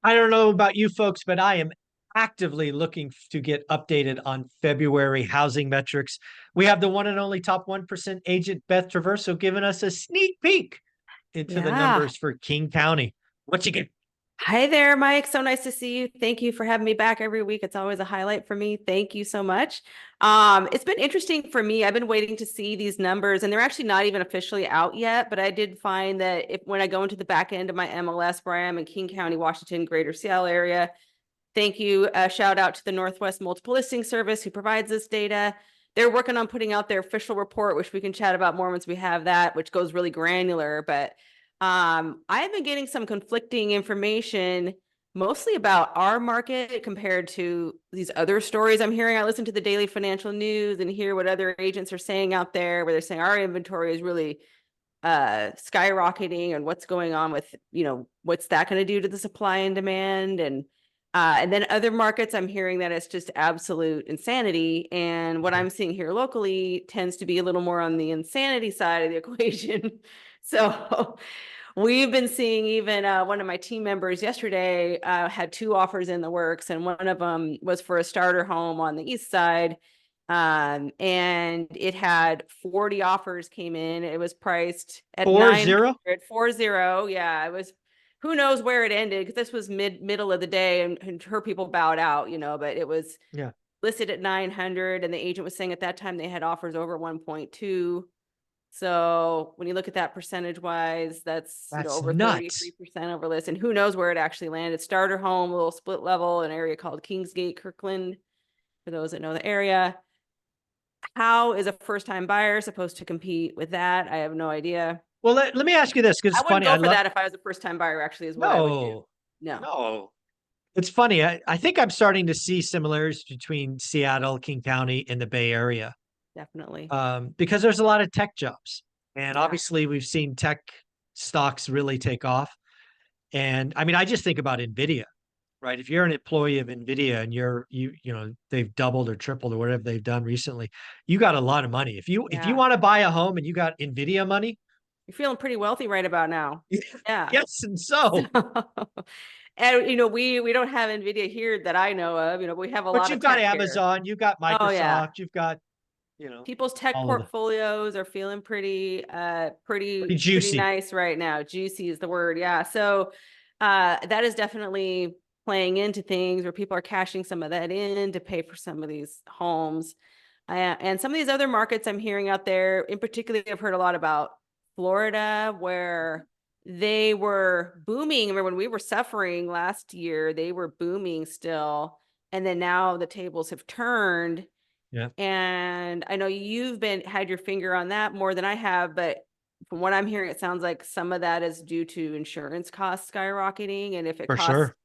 I don't know about you folks, but I am actively looking to get updated on February housing metrics. We have the one and only top 1% agent, Beth Traverso, giving us a sneak peek into the Yeah. numbers for King County. What you get? Hi there, Mike. So nice to see you. Thank you for having me back every week. It's always a highlight for me. Thank you so much. It's been interesting for me. I've been waiting to see these numbers, and they're actually not even officially out yet. But I did find that if when I go into the back end of my MLS, where I am in King County, Washington, Greater Seattle area, thank you. Shout out to the Northwest Multiple Listing Service who provides this data. They're working on putting out their official report, which we can chat about more once we have that, which goes really granular. But I've been getting some conflicting information, mostly about our market compared to these other stories I'm hearing. I listen to the daily financial news and hear what other agents are saying out there, where they're saying our inventory is really skyrocketing, and what's going on with, what's that going to do to the supply and demand, and then other markets I'm hearing that it's just absolute insanity, and what I'm seeing here locally tends to be a little more on the insanity side of the equation. So we've been seeing, even one of my team members yesterday had two offers in the works, and one of them was for a starter home on the east side. And it had 40 offers came in. It was priced at 4-0? 940. Yeah, it was, who knows where it ended, because this was middle of the day, and her people bowed out, but it was Yeah. listed at 900, and the agent was saying at that time they had offers over 1.2. So when you look at that percentage wise, that's, That's over nuts. 33% over list, and who knows where it actually landed. Starter home, a little split level, an area called Kingsgate, Kirkland, for those that know the area. How is a first-time buyer supposed to compete with that? I have no idea. Well, let me ask you this because I it's wouldn't funny. I go for love, that if I was a first-time buyer, actually, is what I would do. no, No, no. It's funny. I think I'm starting to see similarities between Seattle, King County, and the Bay Area, definitely. because there's a lot of tech jobs. And Yeah. obviously, we've seen tech stocks really take off. And I mean, I just think about NVIDIA, right? If you're an employee of NVIDIA and they've doubled or tripled or whatever they've done recently, you got a lot of money. If you Yeah. want to buy a home and you got NVIDIA money, You're feeling pretty wealthy right about now. Yeah. yes, and So, so. and we don't have NVIDIA here that I know of. We have a But lot of you've got tech here. Amazon, you've got Oh yeah. Microsoft, you've got, People's tech all of the portfolios are feeling pretty pretty juicy. nice right now. Juicy is the word. Yeah. So that is definitely playing into things where people are cashing some of that in to pay for some of these homes. And some of these other markets I'm hearing out there, in particular, I've heard a lot about Florida, where they were booming. Remember when we were suffering last year, they were booming still. And then now the tables have turned, Yeah, and I know you've had your finger on that more than I have, but from what I'm hearing, it sounds like some of that is due to insurance costs skyrocketing. And if it for costs sure.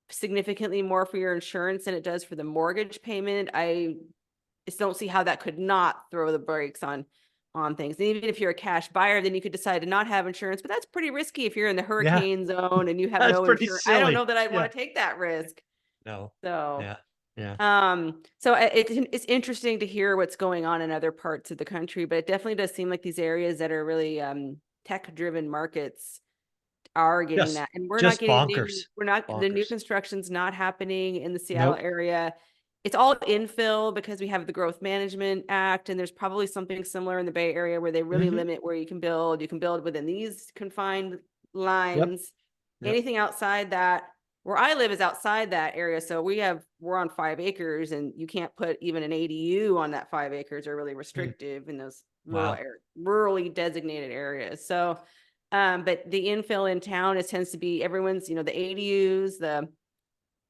significantly more for your insurance than it does for the mortgage payment, I just don't see how that could not throw the brakes on things. And even if you're a cash buyer, then you could decide to not have insurance, but that's pretty risky if you're in the Yeah, hurricane zone and you have that's no pretty insurance. I don't silly. know that I'd Yeah. want to take that risk. No. So Yeah. Yeah. it's interesting to hear what's going on in other parts of the country, but it definitely does seem like these areas that are really tech driven markets are getting Just that. And we're not just getting bonkers. the new Bonkers. construction's not happening in the Seattle Nope. area. It's all infill because we have the Growth Management Act, and there's probably something similar in the Bay Area where they really Hmm. limit where you can build. You can build within these confined Yep. lines. Yep. Anything outside that, where I live is outside that area. So we're on 5 acres, and you can't put even an ADU on that 5 acres, are really Mm. restrictive in those Wow. rurally designated areas. So but the infill in town, it tends to be everyone's, the ADUs, the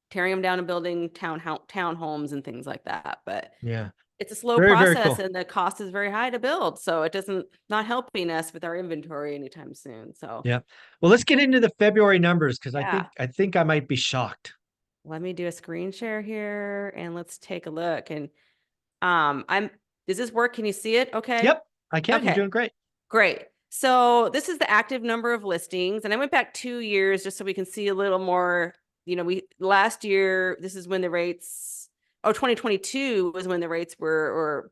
tearing them down and building townhomes and things like that. But Yeah. it's a slow Very, very process, cool. and the cost is very high to build. So it doesn't not helping us with our inventory anytime soon. So Yeah. Well, let's get into the February numbers because I think yeah, I think I might be shocked. let me do a screen share here and let's take a look. And I'm does this work? Can you see it? Okay. Yep, I can. You're Okay. doing great. Great. So this is the active number of listings, and I went back 2 years just so we can see a little more. We last year, this is when the rates, 2022 was when the rates were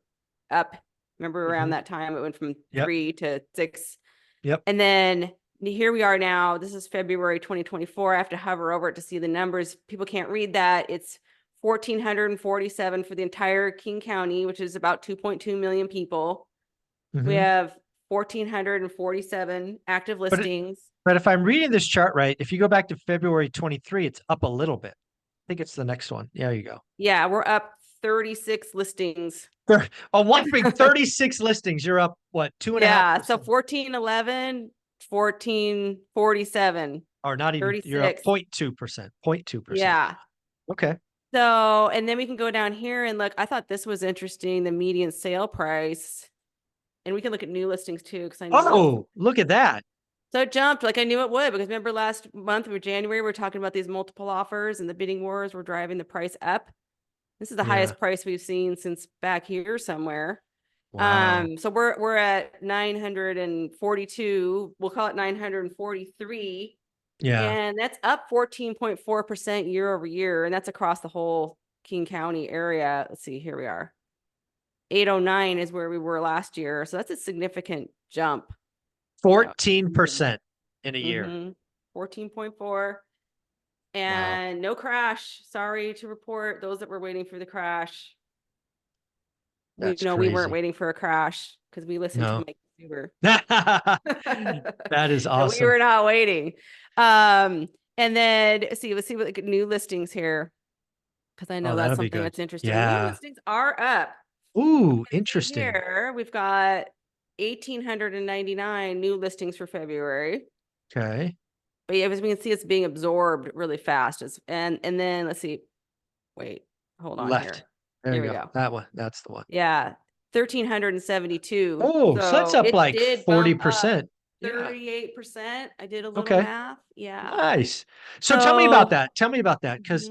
up. Remember around Hmm. that time, it went from Yep. 3 to 6. Yep. And then here we are now. This is February 2024. I have to hover over it to see the numbers. People can't read that. It's 1,447 for the entire King County, which is about 2.2 million people. We have 1,447 active listings. But if I'm reading this chart right, if you go back to February 23, it's up a little bit. I think it's the next one. Yeah, there you go. Yeah, we're up 36 listings. A whopping 36 listings. You're up, what, 2.5%? Yeah, so 1,411, 1,447. Or not even, 36. you're up 0.2%. 0.2%. Yeah. Okay. So, and then we can go down here and look. I thought this was interesting, the median sale price. And we can look at new listings too, because I know. Oh, look at that. So it jumped like I knew it would, because remember last month or January, we were talking about these multiple offers and the bidding wars were driving the price up. This is the highest price we've seen since back here somewhere. Wow. So we're at 942. We'll call it 943. Yeah. And that's up 14.4% year over year. And that's across the whole King County area. Let's see, here we are. 809 is where we were last year. So that's a significant jump. 14% in a year. 14.4. And no crash. Sorry to report those that were waiting for the crash. That's we weren't waiting for a crash because we listened to Mike Huber. That is awesome. So we were not waiting. And then let's see what new listings here. Because I know that's something that's interesting. Yeah. New listings are up. Ooh, interesting. Here we've got 1,899 new listings for February. Okay. But yeah, as we can see, it's being absorbed really fast. And then let's see. Wait, hold on here. There you go. That one. That's the one. Yeah. 1,372. Oh, so that's up like 40%. 38%. I did a little math. Yeah. Nice. So tell me about that. Tell me about that. Because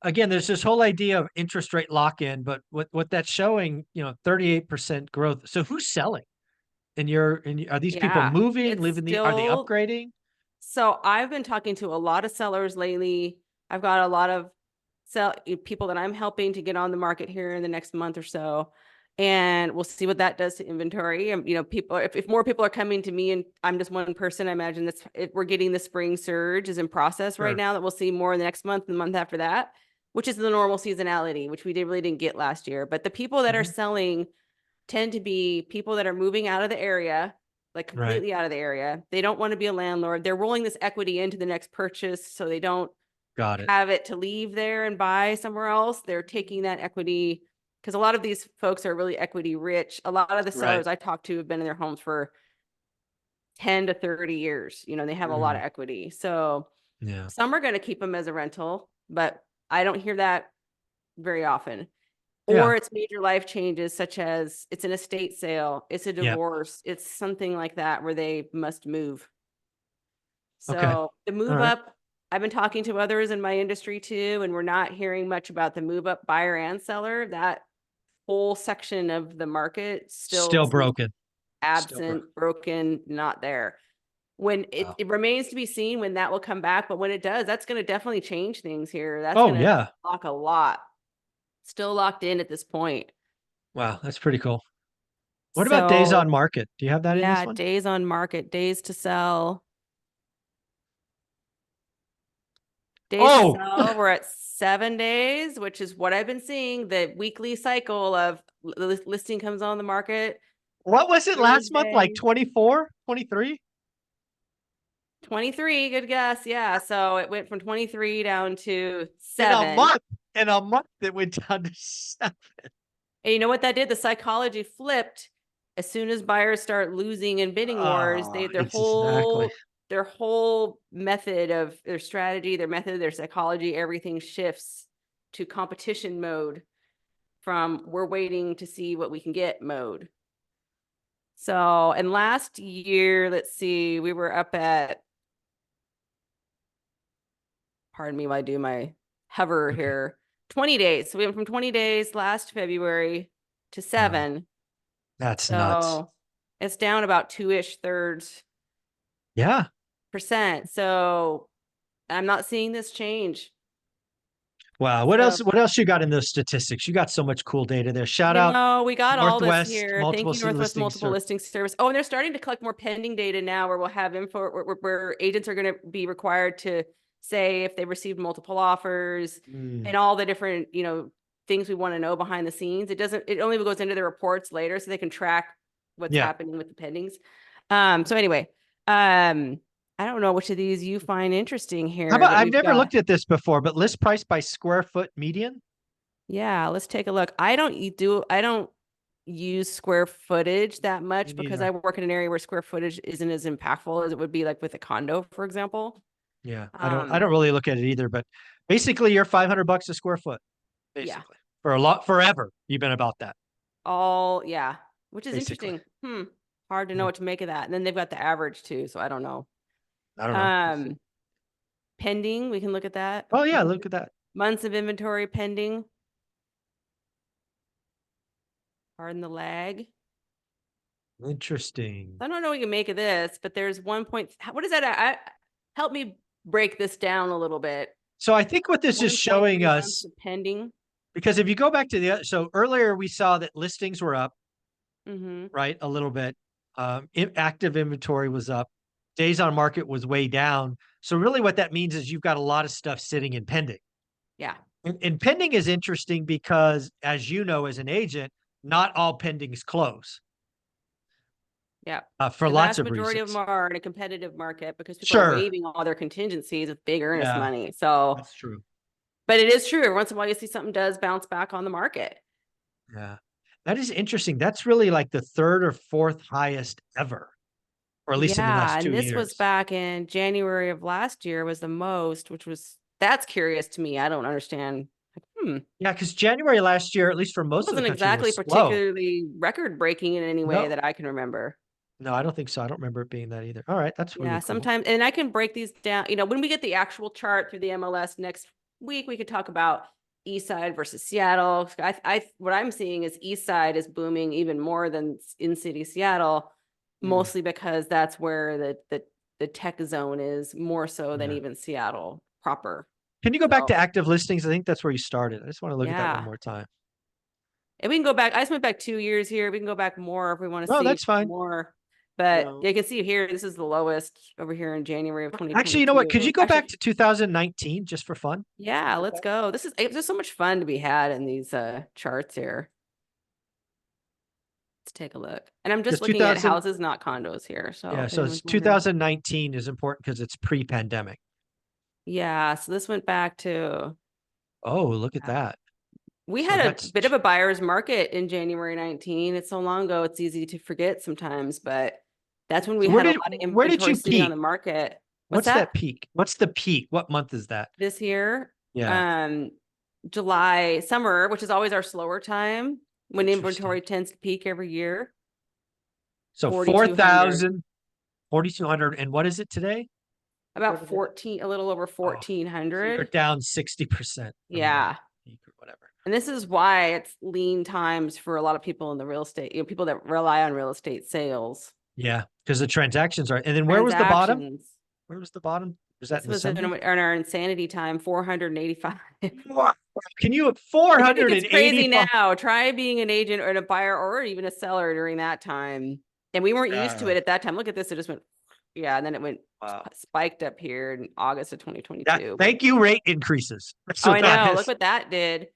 again, there's this whole idea of interest rate lock-in, but what that's showing, 38% growth. So who's selling? Are these people moving, are they upgrading? So I've been talking to a lot of sellers lately. I've got a lot of people that I'm helping to get on the market here in the next month or so. And we'll see what that does to inventory. And, people, if more people are coming to me and I'm just one person, I imagine we're getting the spring surge is in process right now, that we'll see more in the next month and the month after that, which is the normal seasonality, which we really didn't get last year. But the people that are selling tend to be people that are moving out of the area, like completely out of the area. They don't want to be a landlord. They're rolling this equity into the next purchase so they don't have it to leave there and buy somewhere else. They're taking that equity because a lot of these folks are really equity rich. A lot of the sellers I talked to have been in their homes for 10 to 30 years. They have a lot of equity. So some are going to keep them as a rental, but I don't hear that very often. Or it's major life changes, such as it's an estate sale, it's a divorce, it's something like that where they must move. So the move up, I've been talking to others in my industry too, and we're not hearing much about the move up buyer and seller. That whole section of the market still broken, broken, not there. When it remains to be seen when that will come back, but when it does, that's going to definitely change things here. That's going to lock a lot. Still locked in at this point. Wow, that's pretty cool. What about days on market? Do you have that in this one? Yeah, days on market, days to sell. Days to sell, we're at 7 days, which is what I've been seeing. The weekly cycle of the listing comes on the market. What was it last month? Like 24, 23? 23, good guess. Yeah. So it went from 23 down to 7. In a month, it went down to 7. And you know what that did? The psychology flipped as soon as buyers start losing in bidding wars. Their whole method of their strategy, their method, their psychology, everything shifts to competition mode from we're waiting to see what we can get mode. So, and last year, let's see, we were up at, pardon me while I do my hover here, 20 days. So we went from 20 days last February to 7. That's nuts. It's down about 2-ish thirds. %. So I'm not seeing this change. Wow. So, What else you got in those statistics? You got so much cool data there. Shout out we got all this Northwest here. Thank multiple you, Northwest listing Multiple service. Listing Service. Oh, and they're starting to collect more pending data now where we'll have info where agents are going to be required to say if they received multiple offers and all the different, things we want to know behind the scenes. It only goes into the reports later so they can track what's Yeah. happening with the pendings. So anyway, I don't know which of these you find interesting How here about, that I've we've never got. looked at this before, but list price by square foot median. Yeah, let's take a look. I don't use square footage that Me much because I neither. work in an area where square footage isn't as impactful as it would be like with a condo, for example. Yeah. I Um, don't really look at it either, but basically you're $500 a square foot, yeah, basically for a lot forever. You've been about that, yeah, which is basically. interesting. Hard to know Yeah. what to make of that. And then they've got the average too, so I don't know. I don't know. We'll see. Um, pending, we can look at that. Oh yeah. Look at that. Months of inventory pending. Pardon the lag. Interesting. I don't know what you can make of this, but there's 1 point. What is that? Help me break this down a little bit. So I think what this is showing 1.3 months us, of pending. because if you go back to so earlier we saw that listings were up, Mm-hmm. right? A little bit. Active inventory was up. Days on market was way down. So really what that means is you've got a lot of stuff sitting in pending. Yeah. And pending is interesting because, as you know, as an agent, not all pendings close Yeah. for The lots vast of majority of them reasons. are in a competitive market because people are Sure. waiving all their contingencies with big earnest Yeah, money. So, that's true. but it is true. Every once in a while, you see something does bounce back on the market. Yeah. That is interesting. That's really like the third or fourth highest ever, or at least in the Yeah. last And two this was years. back in January of last year was the most, that's curious to me. I don't understand. Yeah, because January last year, at least for It most of the wasn't country, exactly was slow. particularly record breaking in any way No, that I can remember. no, I don't think so. I don't remember it being that either. All right, that's Yeah, really cool. sometimes, and I can break these down. When we get the actual chart through the MLS next week, we could talk about East Side versus Seattle. What I'm seeing is East Side is booming even more than in city Seattle, Mm, mostly because that's where the tech zone is more so than yeah. even Seattle proper. Can you go back So to active listings? I think that's where you started. I just want to look at that one yeah, more time. and we can go back. I just went back 2 years here. We can go back more if we want to No, see that's fine. more. But No. you can see here, this is the lowest over here in January of Actually, you know what? Could you 2022. go back Actually, to 2019 just for fun? yeah, Real let's quick? go. There's just so much fun to be had in these charts here. Let's take a look. And I'm just Because looking at 2000, houses, not condos here. So yeah, if so it's anyone's wondering. 2019 is important because it's pre-pandemic. Yeah, so this went back to Oh, look at yeah. that. We So had a that's bit of a buyer's market in January 19. It's so long ago, it's easy to forget sometimes, but that's when we so had a lot of where did inventory you sitting on peak? the market. What's What's that? that peak? What's the peak? What month is that? This year, Yeah. um, July, summer, which is always our slower time when Interesting. inventory tends to peak every year, So 4,200. 4,000, 4,200, and what is it today? About 14, a little over Oh, so you're 1400. down 60% from the Yeah. peak or whatever. And this is why it's lean times for a lot of people in the real estate, people that rely on real estate sales. Yeah, because the transactions are. And then where was the bottom? Transactions. Where was the bottom? Was that This in the was in 70s? our insanity time, 485. Wow. Can you I do think it's crazy 485? now. Try being an agent or a buyer or even a seller during that time. And we weren't used to Uh, it at that time. Look at this. It just went, yeah. And then it went wow. spiked up here in August of That 2022. thank you rate increases. That's Oh, what I that know. Look is. what that did.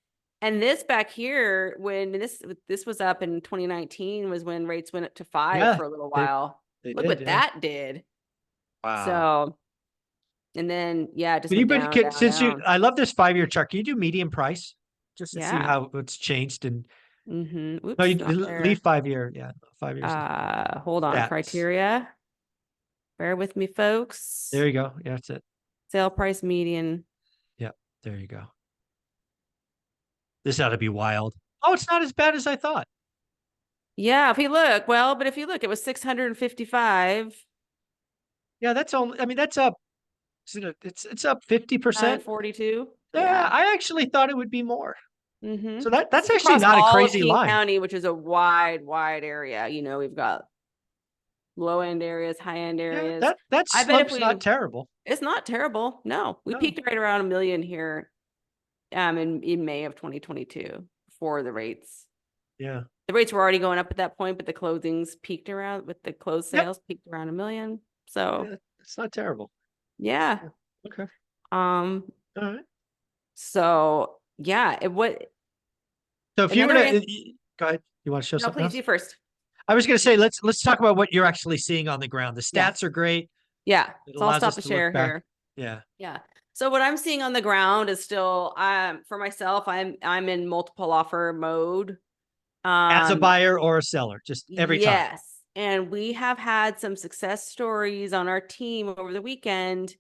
And this back here, when this was up in 2019, was when rates went up to 5 Yeah, for a little they while. they Look did. what Yeah. that did. Wow. So, and then yeah, it just Can you went but down, down, since you down. I love this 5-year chart. Can you do median price just to see Yeah. how it's changed? And no, Oops, you not leave there. 5-year. Yeah, 5 years. Hold on. Stats. Criteria. Bear with me, There folks. you go. Yeah, that's it. Sale price median. Yeah, there you go. This ought to be wild. Oh, it's not as bad as I thought. Yeah, if you look, it was 655, Yeah, that's only. I mean, that's up. It's up 50%. 942. Yeah, Yeah. I actually thought it would be more. So This that's is actually across not a all of crazy King line. County, which is a wide area. We've got low end areas, high end Yeah, areas. that I bet if slope's not terrible. it's not terrible. No, we No. peaked right around 1 million here in May of 2022 for the rates. Yeah. The rates were already going up at that point, but the closings peaked around with the closed Yep. sales peaked around 1 million. So Yeah, it's not terrible. yeah. Yeah. Okay. Um, All right. so yeah, So if you were another to answer. go ahead, you want to show No, something please, else? you first. I was going to say let's talk about what you're actually seeing on the ground. The Yeah. stats are great. Yeah. It So I'll allows stop us the to look share back. here. Yeah. Yeah. So what I'm seeing on the ground is still, for myself, I'm in multiple offer mode. As a buyer or a seller, just every time. Yes. And we have had some success stories on our team over the weekend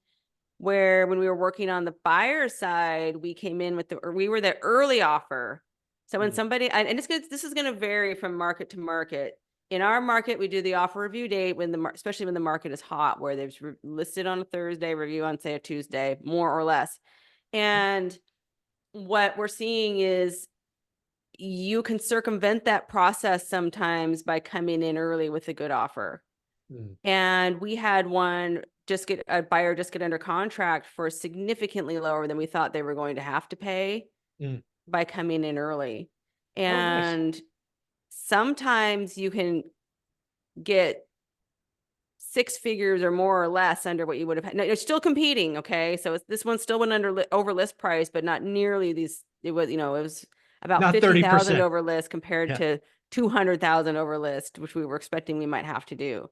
where when we were working on the buyer side, we came in with we were the early offer. So when somebody, and it's good, this is going to vary from market to market. In our market, we do the offer review date when especially when the market is hot, where they've listed on a Thursday, review on say a Tuesday, more or less. And what we're seeing is you can circumvent that process sometimes by coming in early with a good offer. Mm. And we had a buyer just get under contract for significantly lower than we thought they were going to have to pay by coming in early. Oh, nice. And sometimes you can get 6 figures or more or less under what you would have had. Now, you're still competing, okay? So this one still went over list price, but not nearly these. It was about Not 50,000 30%. over list compared Yeah. to 200,000 over list, which we were expecting we might have to do.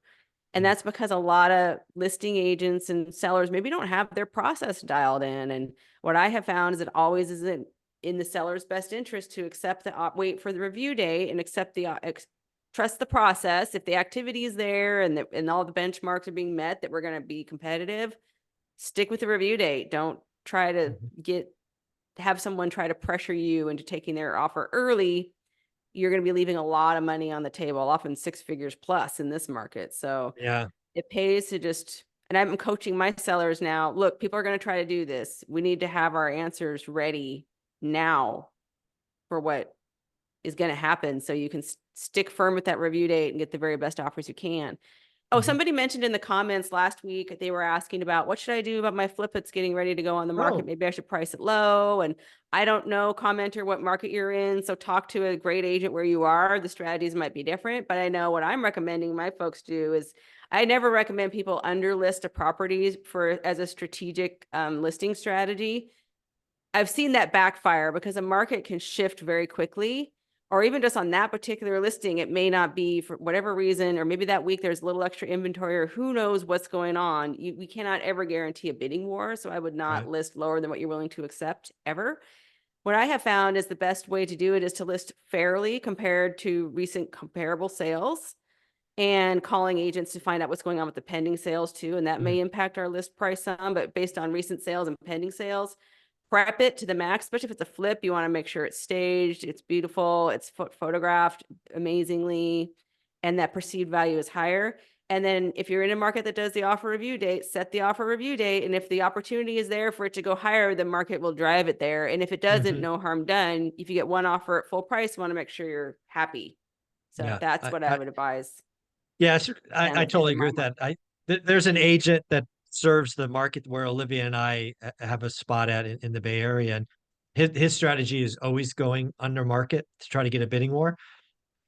And Mm. that's because a lot of listing agents and sellers maybe don't have their process dialed in. And what I have found is it always isn't in the seller's best interest to accept wait for the review date and accept trust the process. If the activity is there and all the benchmarks are being met, that we're going to be competitive, stick with the review date. Don't try to have someone try to pressure you into taking their offer early. You're going to be leaving a lot of money on the table, often 6 figures plus in this market. So Yeah. it pays to and I'm coaching my sellers now. Look, people are going to try to do this. We need to have our answers ready now for what is going to happen so you can stick firm with that review date and get the very best offers you can. Oh, somebody mentioned in the comments last week, they were asking about what should I do about my flip that's getting ready to go on the market? Oh, Maybe I should price it low. And I don't know, commenter, what market you're in. So talk to a great agent where you are. The strategies might be different, but I know what I'm recommending my folks do is I never recommend people underlist a property as a strategic listing strategy. I've seen that backfire because a market can shift very quickly, or even just on that particular listing, it may not be for whatever reason, or maybe that week there's a little extra inventory, or who knows what's going on. We cannot ever guarantee a bidding war. So I would not right. list lower than what you're willing to accept ever. What I have found is the best way to do it is to list fairly compared to recent comparable sales and calling agents to find out what's going on with the pending sales too. And that may impact our list price some, but based on recent sales and pending sales, prep it to the max, especially if it's a flip. You want to make sure it's staged, it's beautiful, it's photographed amazingly, and that perceived value is higher. And then if you're in a market that does the offer review date, set the offer review date. And if the opportunity is there for it to go higher, the market will drive it there. And if it doesn't, no harm done. If you get one offer at full price, you want to make sure you're happy. So Yeah. that's what I would advise. Yes, I Them to do totally in agree my with that. market. There's an agent that serves the market where Olivia and I have a spot at in the Bay Area, and his strategy is always going under market to try to get a bidding war.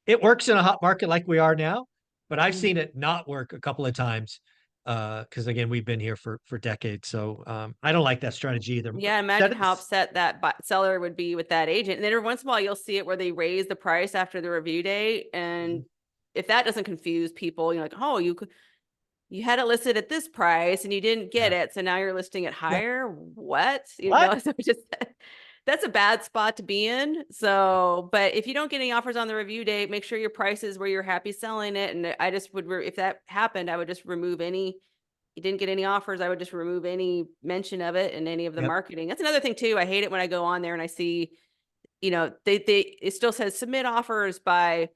It works in a hot market like we are now, but I've seen it not work a couple of times because again, we've been here for decades. So I don't like that strategy either. Yeah, imagine how upset that seller would be with that agent. And then every once in a while, you'll see it where they raise the price after the review date. And if that doesn't confuse people, you're like, oh, you had it listed at this price and you didn't get Yeah. it. So now you're listing it Yeah. higher. What? What? So that's a bad spot to be in. So, but if you don't get any offers on the review date, make sure your price is where you're happy selling it. And I just would, if that happened, I would just remove you didn't get any offers, I would just remove any mention of it in any of the Yep. marketing. That's another thing too. I hate it when I go on there and I see, it still says submit offers by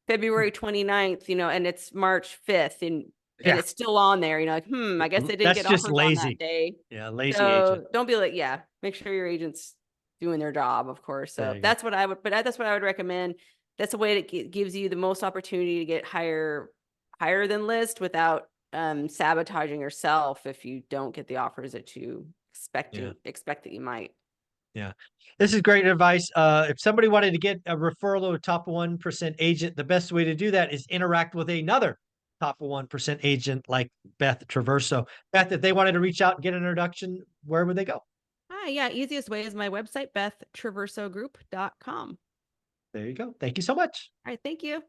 February 29th, and it's March 5th and Yeah. it's still on there, like, I guess they didn't That's get just offers on that lazy. day. Yeah, lazy agent. So don't be like, yeah, make sure your agent's doing their job, of course. There So you go. that's what that's what I would recommend. That's a way that gives you the most opportunity to get higher than list without sabotaging yourself if you don't get the offers that you expect Yeah. that you might. Yeah. This is great advice. If somebody wanted to get a referral to a top 1% agent, the best way to do that is interact with another top 1% agent like Beth Traverso. Beth, if they wanted to reach out and get an introduction, where would they go? Hi, yeah, easiest way is my website, bethtraversogroup.com. There you go. Thank you so much. All right, thank you.